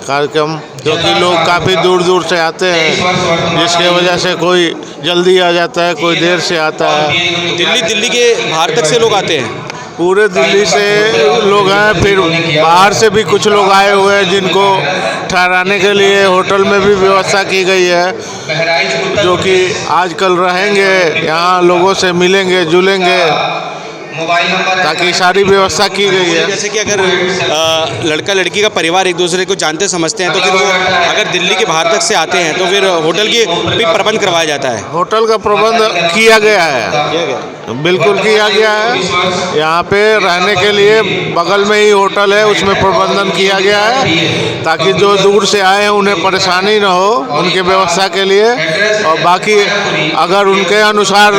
कार्यक्रम, क्योंकि लोग काफ़ी दूर दूर से आते हैं, जिसके वजह से कोई जल्दी आ जाता है, कोई देर से आता है। दिल्ली के बाहर तक से लोग आते हैं? पूरे दिल्ली से लोग हैं, फिर बाहर से भी कुछ लोग आए हुए हैं जिनको ठहराने के लिए होटल में भी व्यवस्था की गई है, जो कि आजकल रहेंगे यहाँ, लोगों से मिलेंगे जुलेंगे ताकि सारी व्यवस्था की गई है। जैसे कि अगर लड़का लड़की का परिवार एक दूसरे को जानते समझते हैं तो फिर वो अगर दिल्ली के बाहर तक से आते हैं तो फिर होटल की भी प्रबंध करवाया जाता है। होटल का प्रबंध किया गया है, बिल्कुल किया गया है। यहाँ पे रहने के लिए बगल में ही होटल है, उसमें प्रबंधन किया गया है ताकि जो दूर से आए हैं उन्हें परेशानी न हो, उनके व्यवस्था के लिए। और बाकी अगर उनके अनुसार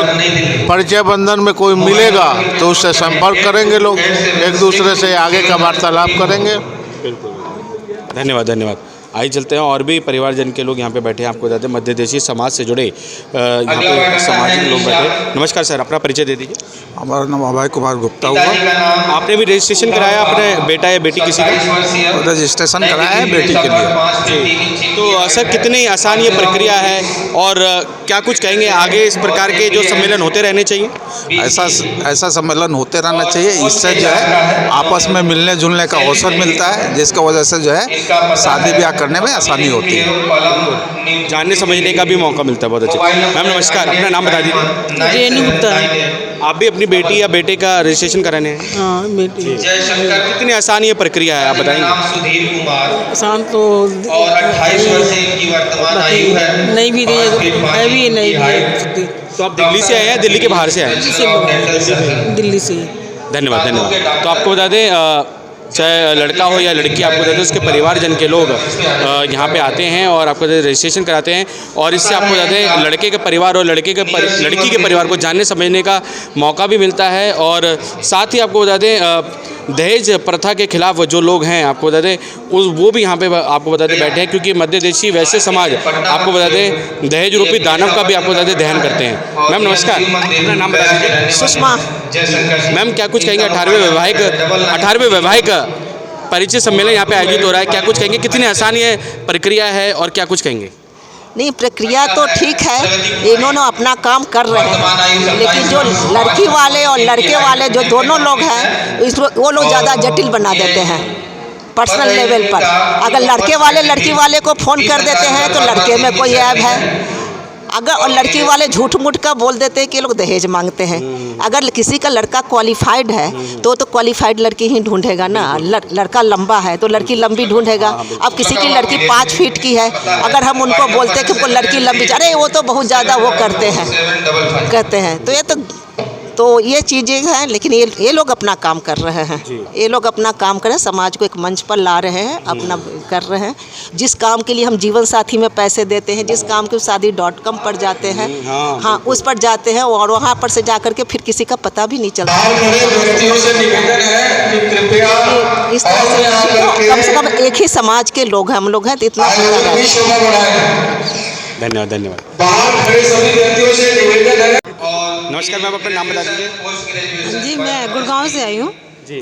परिचय बंधन में कोई मिलेगा तो उससे संपर्क करेंगे, लोग एक दूसरे से आगे का वार्तालाप करेंगे। धन्यवाद धन्यवाद। आइए चलते हैं, और भी परिवारजन के लोग यहाँ पे बैठे हैं। आपको बताते हैं मध्य देशी समाज से जुड़े यहाँ पे सामाजिक लोग बैठे। नमस्कार सर, अपना परिचय दे दीजिए। हमारा नाम अभय कुमार गुप्ता हुआ। आपने भी रजिस्ट्रेशन कराया अपने बेटा या बेटी किसी का? रजिस्ट्रेशन कराया है बेटी के लिए। तो सर कितनी आसान ये प्रक्रिया है और क्या कुछ कहेंगे आगे इस प्रकार के जो सम्मेलन होते रहने चाहिए? ऐसा सम्मेलन होते रहना चाहिए। इससे जो है आपस में मिलने जुलने का अवसर मिलता है, जिसकी वजह से जो है शादी ब्याह करने में आसानी होती है, जानने समझने का भी मौका मिलता है। बहुत अच्छा। मैम नमस्कार, अपना नाम बता दीजिए। रेनू गुप्ता। आप भी अपनी बेटी या बेटे का रजिस्ट्रेशन कराने हैं? हाँ बेटी। कितनी आसान ये प्रक्रिया है आप बताएंगे? आसान तो और 28 वर्ष की वर्तमान आयु है, नहीं भी है भी नहीं भी। तो आप दिल्ली से आए हैं, दिल्ली के बाहर से आए हैं? दिल्ली से। धन्यवाद धन्यवाद। तो आपको बता दें चाहे लड़का हो या लड़की, आपको बता दें उसके परिवारजन के लोग यहाँ पे आते हैं और आपको रजिस्ट्रेशन कराते हैं। और इससे आपको बता दें लड़के के परिवार और लड़की के परिवार को जानने समझने का मौका भी मिलता है। और साथ ही आपको बता दें दहेज प्रथा के खिलाफ जो लोग हैं आपको बता दें वो भी यहाँ पे आपको बता दें बैठे हैं, क्योंकि मध्य देशी वैश्य समाज आपको बता दें दहेज रूपी दानव का भी आपको बता दें ध्यान करते हैं। मैम नमस्कार, अपना नाम बता दीजिए। सुषमा। मैम क्या कुछ कहेंगे? 18वें वैवाहिक परिचय सम्मेलन यहाँ पे आयोजित हो रहा है, क्या कुछ कहेंगे? कितनी आसान ये प्रक्रिया है और क्या कुछ कहेंगे? नहीं, प्रक्रिया तो ठीक है, इन्होंने अपना काम कर रहे हैं, लेकिन जो लड़की वाले और लड़के वाले जो दोनों लोग हैं वो लोग ज़्यादा जटिल बना देते हैं पर्सनल लेवल पर। अगर लड़के वाले लड़की वाले को फ़ोन कर देते हैं तो लड़के में कोई ऐब है, अगर और लड़की वाले झूठ मूठ का बोल देते हैं कि लोग दहेज मांगते हैं। अगर किसी का लड़का क्वालिफाइड है तो क्वालिफाइड लड़की ही ढूंढेगा ना। लड़का लंबा है तो लड़की लंबी ढूंढेगा। अब किसी की लड़की 5 फीट की है, अगर हम उनको बोलते हैं कि उनको लड़की लंबी, अरे वो तो बहुत ज़्यादा वो करते हैं तो ये चीज़ें हैं। लेकिन ये लोग अपना काम कर रहे हैं, ये लोग अपना काम कर रहे हैं, समाज को एक मंच पर ला रहे हैं, अपना कर रहे हैं। जिस काम के लिए हम जीवन साथी में पैसे देते हैं, जिस काम के शादी.com पर जाते हैं, हाँ उस पर जाते हैं और वहाँ पर से जा कर के फिर किसी का पता भी नहीं चलता। इस तरह से कम से कम एक ही समाज के लोग हैं, हम लोग हैं, तो इतना धन्यवाद धन्यवाद। नमस्कार मैम, अपना नाम बता दीजिए। जी मैं गुड़गांव से आई हूँ। जी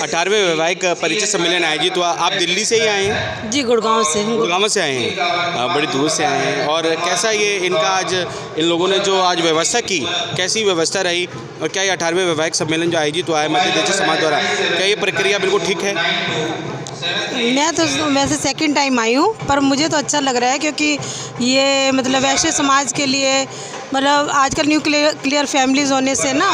18वें वैवाहिक परिचय सम्मेलन आयोजित हुआ, आप दिल्ली से ही आए हैं? जी गुड़गांव से। गुड़गांव से आए हैं, बड़ी दूर से आए हैं। और कैसा ये इनका आज इन लोगों ने जो आज व्यवस्था की, कैसी व्यवस्था रही और क्या ये 18वें वैवाहिक सम्मेलन जो आयोजित हुआ है मध्य देशी समाज द्वारा, क्या ये प्रक्रिया बिल्कुल ठीक है? मैं तो वैसे सेकंड टाइम आई हूँ, पर मुझे तो अच्छा लग रहा है, क्योंकि ये मतलब वैश्य समाज के लिए मतलब आजकल न्यूक्लियर फैमिलीज़ होने से ना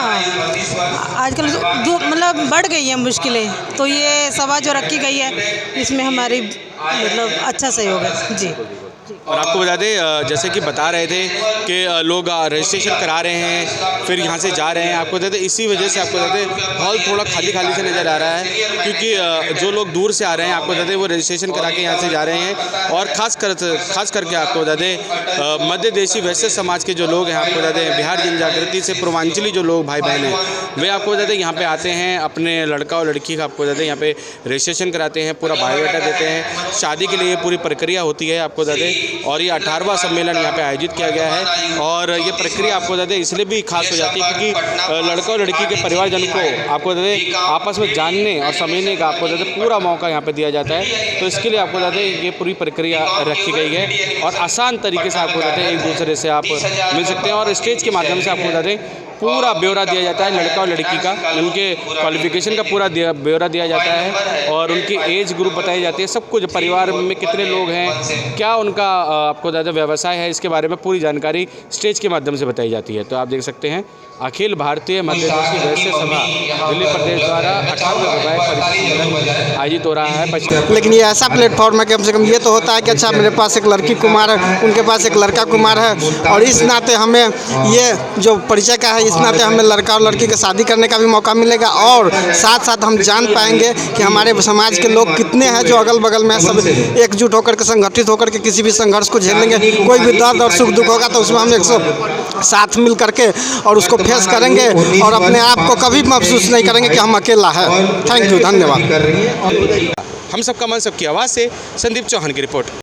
आजकल मतलब बढ़ गई हैं मुश्किलें, तो ये सभा जो रखी गई है इसमें हमारी मतलब अच्छा सहयोग है। जी। और आपको बता दें जैसे कि बता रहे थे कि लोग रजिस्ट्रेशन करा रहे हैं फिर यहाँ से जा रहे हैं, आपको बता दें इसी वजह से आपको बता दें हॉल थोड़ा खाली खाली से नज़र आ रहा है, क्योंकि जो लोग दूर से आ रहे हैं आपको बता दें वो रजिस्ट्रेशन करा के यहाँ से जा रहे हैं। और ख़ास करके आपको बता दें मध्य देशी वैश्य समाज के जो लोग हैं, आपको बता दें बिहार जनजागृति से पूर्वांचली जो लोग भाई बहन हैं वे आपको बता दें यहाँ पे आते हैं, अपने लड़का और लड़की का आपको बता दें यहाँ पे रजिस्ट्रेशन कराते हैं, पूरा बायोडाटा देते हैं, शादी के लिए पूरी प्रक्रिया होती है आपको बता दें। और ये 18वां सम्मेलन यहाँ पे आयोजित किया गया है और ये प्रक्रिया आपको बता दें इसलिए भी खास हो जाती है क्योंकि लड़का और लड़की के परिवारजन को आपको बता दें आपस में जानने और समझने का आपको बता दें पूरा मौका यहाँ पे दिया जाता है। तो इसके लिए आपको बता दें ये पूरी प्रक्रिया रखी गई है और आसान तरीके से आपको बता दें एक दूसरे से आप मिल सकते हैं और स्टेज के माध्यम से आपको बता दें पूरा ब्यौरा दिया जाता है लड़का और लड़की का, उनके क्वालिफिकेशन का पूरा ब्यौरा दिया जाता है और उनकी एज ग्रुप बताई जाती है, सब कुछ परिवार में कितने लोग हैं, क्या उनका आपको ज़्यादा व्यवसाय है, इसके बारे में पूरी जानकारी स्टेज के माध्यम से बताई जाती है। तो आप देख सकते हैं अखिल भारतीय मध्यदेशीय वैश्य सभा दिल्ली प्रदेश द्वारा 18वें वैवाहिक परिचय सम्मेलन आयोजित हो रहा है। लेकिन ये ऐसा प्लेटफॉर्म है कम से कम ये तो होता है कि अच्छा मेरे पास एक लड़की कुमार है, उनके पास एक लड़का कुमार है, और इस नाते हमें ये जो परिचय का है, इस नाते हमें लड़का और लड़की की शादी करने का भी मौका मिलेगा और साथ साथ हम जान पाएंगे कि हमारे समाज के लोग कितने हैं जो अगल बगल में सब एकजुट होकर के संगठित होकर के किसी भी संघर्ष को झेल लेंगे। कोई भी दर्द और सुख दुख होगा तो उसमें हम एक साथ मिल करके और उसको फेस करेंगे और अपने आप को कभी महसूस नहीं करेंगे कि हम अकेला है। थैंक यू, धन्यवाद। हम सबका मन सबकी आवाज़ से संदीप चौहान की रिपोर्ट।